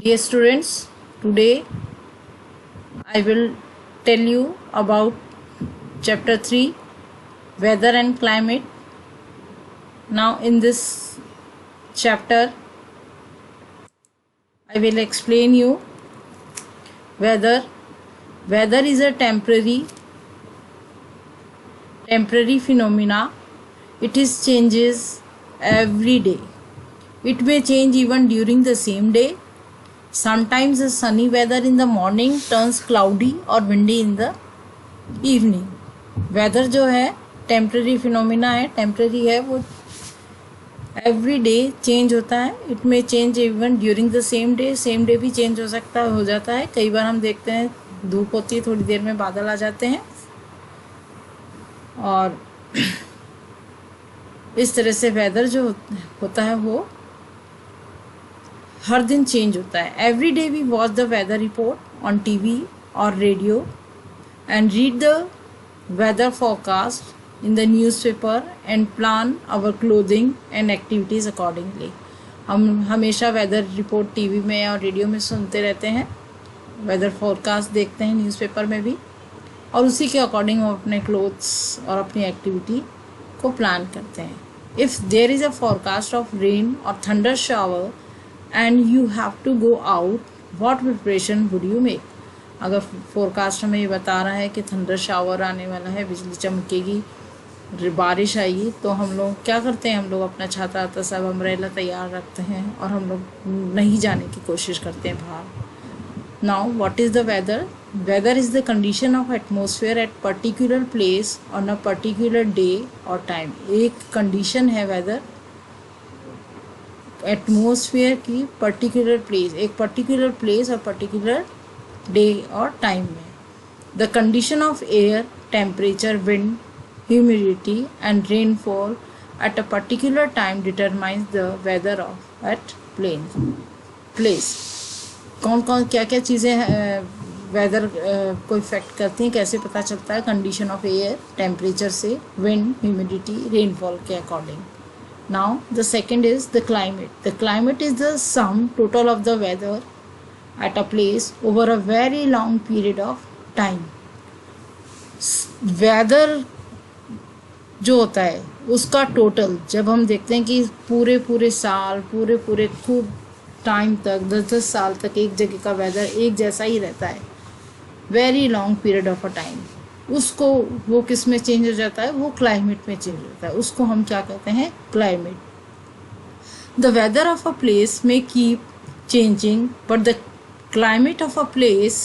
Dear students, today I will tell you about chapter 3, Weather and Climate. Now in this chapter I will explain you weather. Weather is a temporary phenomena. It is changes every day. It may change even during the same day. Sometimes the sunny weather in the morning turns cloudy or windy in the evening. Weather जो है temporary phenomena है, temporary है, वो every day change होता है. It may change even during the same day भी change हो जाता है. कई बार हम देखते हैं धूप होती है, थोड़ी देर में बादल आ जाते हैं और इस तरह से वेदर जो होता है वो हर दिन चेंज होता है. Every day we watch the weather report on TV और radio and read the weather forecast in the newspaper and plan our clothing and activities accordingly. हम हमेशा वेदर रिपोर्ट टीवी में और रेडियो में सुनते रहते हैं, वेदर फोरकास्ट देखते हैं न्यूज़पेपर में भी, और उसी के अकॉर्डिंग हम अपने क्लोथ्स और अपनी एक्टिविटी को प्लान करते हैं. If there is a forecast of rain और thunder shower and you have to go out, what preparation would you make? अगर फोरकास्ट हमें ये बता रहा है कि थंडर शावर आने वाला है, बिजली चमकेगी, बारिश आएगी, तो हम लोग क्या करते हैं? हम लोग अपना छाता सब अम्ब्रेला तैयार रखते हैं और हम लोग नहीं जाने की कोशिश करते हैं बाहर. Now what is the weather? Weather is the condition of atmosphere at particular place on a particular day और टाइम. एक कंडीशन है वेदर, एटमोसफेयर की पर्टिकुलर प्लेस, एक पर्टिकुलर प्लेस और पर्टिकुलर डे और टाइम में. The condition of air, temperature, wind, humidity and rainfall at a particular time determines the weather of at place. कौन क्या चीज़ें वेदर को इफेक्ट करती हैं, कैसे पता चलता है? कंडीशन ऑफ एयर, टेम्परेचर से, विंड, ह्यूमिडिटी, रेनफॉल के according. Now the second is the climate. The climate is the sum total of the weather at a place over a very long period of time. Weather जो होता है उसका total जब हम देखते हैं कि पूरे साल पूरे खूब टाइम तक 10 साल तक एक जगह का वेदर एक जैसा ही रहता है, very long period of a time, उसको वो किस में चेंज हो जाता है? वो क्लाइमेट में चेंज होता है. उसको हम क्या कहते हैं? Climate. The weather of a place में keep changing but the climate of a place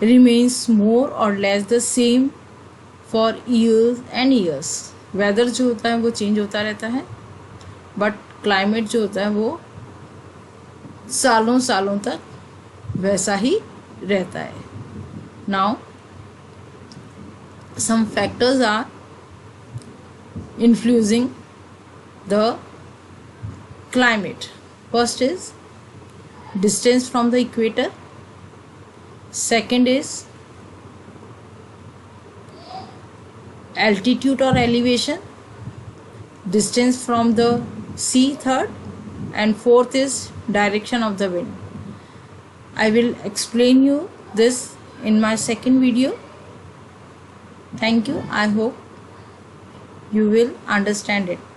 remains more or less the same for years and years. Weather जो होता है वो चेंज होता रहता है, बट क्लाइमेट जो होता है वो सालों तक वैसा ही रहता है. Now some factors are influencing the climate. First is distance from the equator. Second is altitude or elevation, distance from the sea, third, and fourth is direction of the wind. I will explain you this in my second video. Thank you. I hope you will understand it.